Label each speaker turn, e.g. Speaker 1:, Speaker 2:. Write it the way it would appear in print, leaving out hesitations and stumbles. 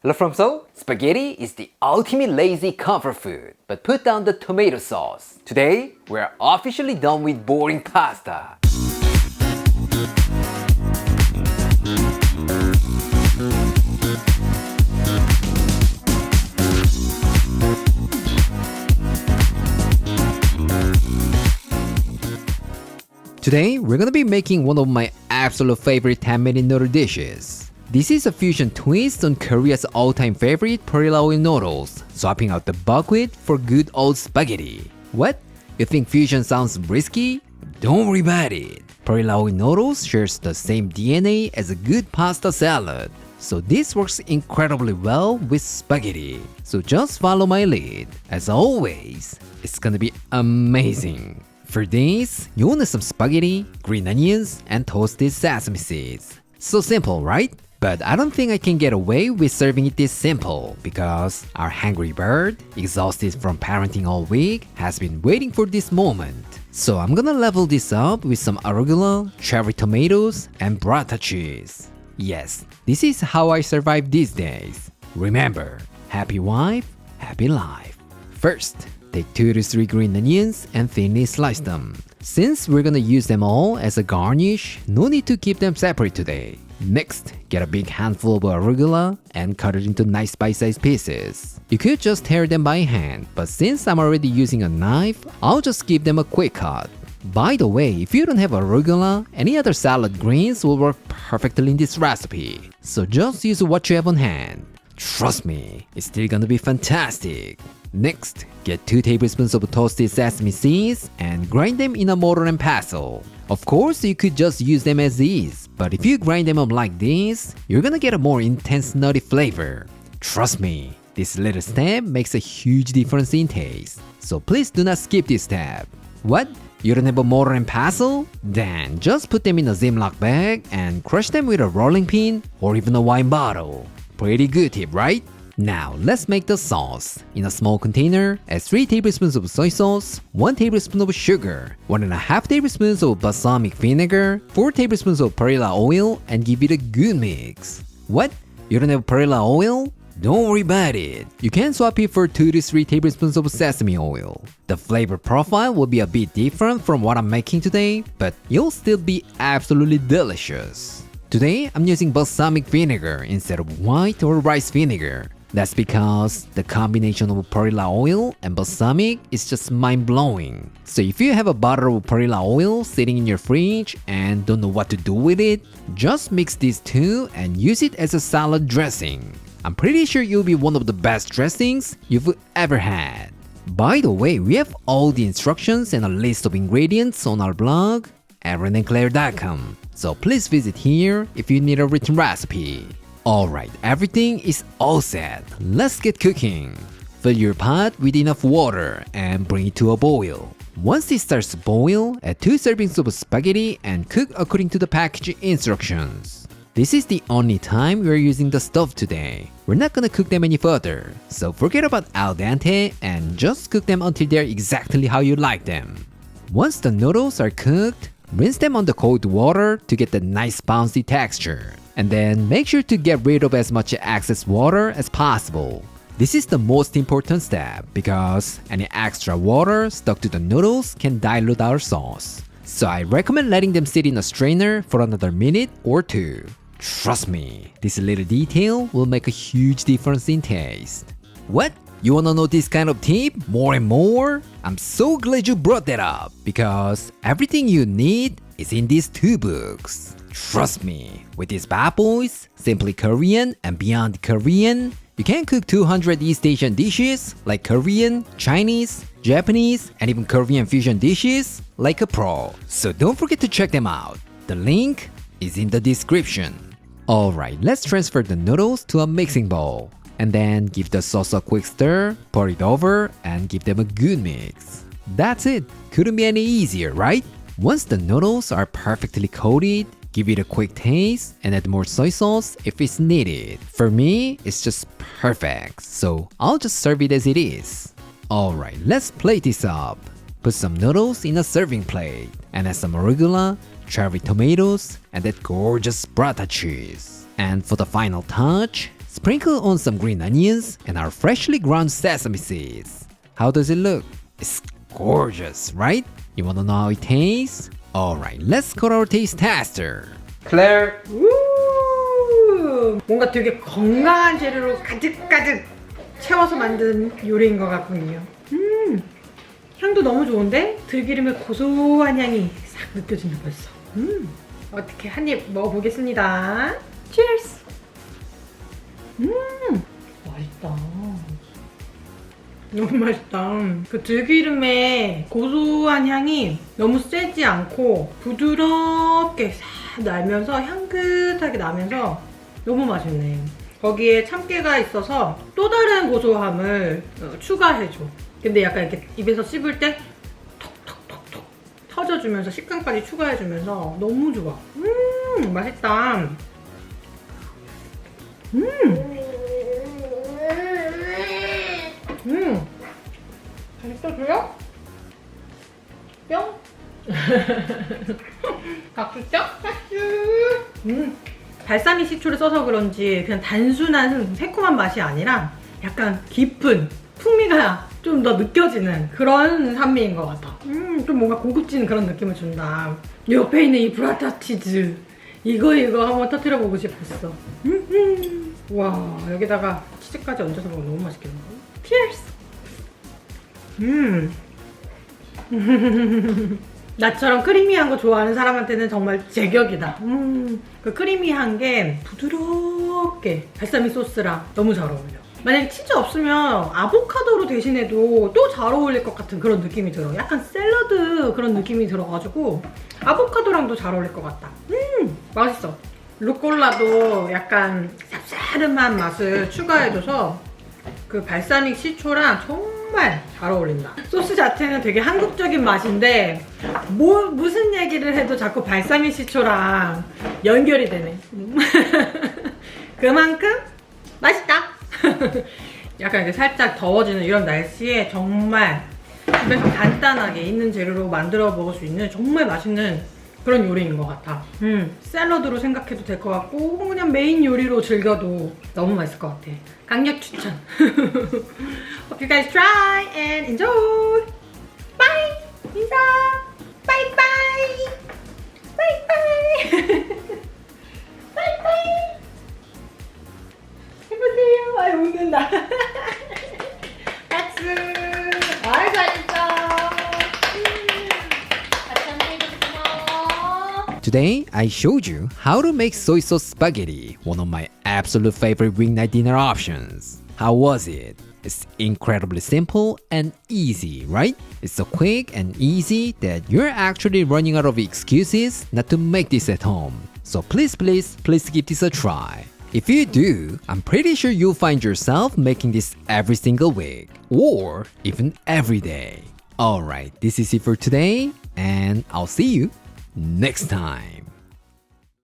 Speaker 1: Hello from Seoul. Spaghetti is the ultimate lazy comfort food, but put down the tomato sauce. Today, we're officially done with boring pasta. Today, we're gonna be making one of my absolute favorite 10-minute noodle dishes. This is a fusion twist on Korea's all-time favorite perilla oil noodles, swapping out the buckwheat for good old spaghetti. What? You think fusion sounds risky? Don't worry about it. Perilla oil noodles shares the same DNA as a good pasta salad, so this works incredibly well with spaghetti. So just follow my lead. As always, it's gonna be amazing. For this, you'll need some spaghetti, green onions, and toasted sesame seeds. So simple, right? But I don't think I can get away with serving it this simple because our hungry bird, exhausted from parenting all week, has been waiting for this moment. So I'm gonna level this up with some arugula, cherry tomatoes, and burrata cheese. Yes, this is how I survive these days. Remember, happy wife, happy life. First, take 2 to 3 green onions and thinly slice them. Since we're gonna use them all as a garnish, no need to keep them separate today. Next, get a big handful of arugula and cut it into nice bite-sized pieces. You could just tear them by hand, but since I'm already using a knife, I'll just give them a quick cut. By the way, if you don't have arugula, any other salad greens will work perfectly in this recipe. So just use what you have on hand. Trust me, it's still gonna be fantastic. Next, get 2 tablespoons of toasted sesame seeds and grind them in a mortar and pestle. Of course, you could just use them as is, but if you grind them up like this, you're gonna get a more intense nutty flavor. Trust me, this little step makes a huge difference in taste, so please do not skip this step. What? You don't have a mortar and pestle? Then just put them in a Ziploc bag and crush them with a rolling pin or even a wine bottle. Pretty good tip, right? Now, let's make the sauce. In a small container, add 3 tablespoons of soy sauce, 1 tablespoon of sugar, 1.5 tablespoons of balsamic vinegar, 4 tablespoons of perilla oil, and give it a good mix. What? You don't have perilla oil? Don't worry about it. You can swap it for 2 to 3 tablespoons of sesame oil. The flavor profile will be a bit different from what I'm making today, but you'll still be absolutely delicious. Today, I'm using balsamic vinegar instead of white or rice vinegar. That's because the combination of perilla oil and balsamic is just mind-blowing. So if you have a bottle of perilla oil sitting in your fridge and don't know what to do with it, just mix these two and use it as a salad dressing. I'm pretty sure you'll be one of the best dressings you've ever had. By the way, we have all the instructions and a list of ingredients on our blog, aaronandclaire.com. So please visit here if you need a written recipe. Alright, everything is all set. Let's get cooking. Fill your pot with enough water and bring it to a boil. Once it starts to boil, add 2 servings of spaghetti and cook according to the package instructions. This is the only time we're using the stove today. We're not gonna cook them any further, so forget about al dente and just cook them until they're exactly how you like them. Once the noodles are cooked, rinse them under cold water to get the nice bouncy texture. And then make sure to get rid of as much excess water as possible. This is the most important step because any extra water stuck to the noodles can dilute our sauce. So I recommend letting them sit in a strainer for another minute or 2. Trust me, this little detail will make a huge difference in taste. What? You wanna know this kind of tip more and more? I'm so glad you brought that up because everything you need is in these 2 books. Trust me, with these bad boys, Simply Korean and Beyond Korean, you can cook 200 East Asian dishes like Korean, Chinese, Japanese, and even Korean fusion dishes like a pro. So don't forget to check them out. The link is in the description. Alright, let's transfer the noodles to a mixing bowl. And then give the sauce a quick stir, pour it over, and give them a good mix. That's it. Couldn't be any easier, right? Once the noodles are perfectly coated, give it a quick taste and add more soy sauce if it's needed. For me, it's just perfect, so I'll just serve it as it is. Alright, let's plate this up. Put some noodles in a serving plate and add some arugula, cherry tomatoes, and that gorgeous burrata cheese. And for the final touch, Sprinkle on some green onions and our freshly ground sesame seeds. How does it look? It's gorgeous, right? You wanna know how it tastes? Alright, let's go to our taste tester.
Speaker 2: Claire.
Speaker 3: 우! 뭔가 되게 건강한 재료로 가득가득 채워서 만든 요리인 것 같군요. 향도 너무 좋은데 들기름의 고소한 향이 싹 느껴진다 벌써. 어떻게 한 입 먹어보겠습니다. Cheers! 맛있다. 너무 맛있다. 그 들기름의 고소한 향이 너무 세지 않고 부드럽게 싹 나면서 향긋하게 나면서 너무 맛있네. 거기에 참깨가 있어서 또 다른 고소함을 추가해줘. 근데 약간 이렇게 입에서 씹을 때 톡톡톡톡 터져주면서 식감까지 추가해주면서 너무 좋아. 맛있다. 맛있어줘요? 뿅? 각주죠? 각주! 발사믹 식초를 써서 그런지 그냥 단순한 새콤한 맛이 아니라 약간 깊은 풍미가 좀 더 느껴지는 그런 산미인 것 같아. 좀 뭔가 고급진 그런 느낌을 준다. 옆에 있는 이 브라타 치즈 이거 한번 터뜨려 보고 싶었어. 와, 여기다가 치즈까지 얹어서 먹으면 너무 맛있겠네. Cheers! 나처럼 크리미한 거 좋아하는 사람한테는 정말 제격이다. 그 크리미한 게 부드럽게 발사믹 소스랑 너무 잘 어울려. 만약에 치즈 없으면 아보카도로 대신해도 또 잘 어울릴 것 같은 그런 느낌이 들어. 약간 샐러드 그런 느낌이 들어가지고 아보카도랑도 잘 어울릴 것 같다. 맛있어. 루꼴라도 약간 쌉싸름한 맛을 추가해줘서 그 발사믹 식초랑 정말 잘 어울린다. 소스 자체는 되게 한국적인 맛인데 무슨 얘기를 해도 자꾸 발사믹 식초랑 연결이 되네. 그만큼 맛있다. 약간 이렇게 살짝 더워지는 이런 날씨에 정말 집에서 간단하게 있는 재료로 만들어 먹을 수 있는 정말 맛있는 그런 요리인 것 같아. 샐러드로 생각해도 될 것 같고 혹은 그냥 메인 요리로 즐겨도 너무 맛있을 것 같아. 강력 추천. Hope you guys try and enjoy. Bye. 인사. Bye bye. Bye bye. Bye bye. 해보세요. 아 웃는다. 박수. 아이 잘했어.
Speaker 1: Today, I showed you how to make soy sauce spaghetti, one of my absolute favorite weeknight dinner options. How was it? It's incredibly simple and easy, right? It's so quick and easy that you're actually running out of excuses not to make this at home. So please give this a try. If you do, I'm pretty sure you'll find yourself making this every single week, or even every day. Alright, this is it for today, and I'll see you next time.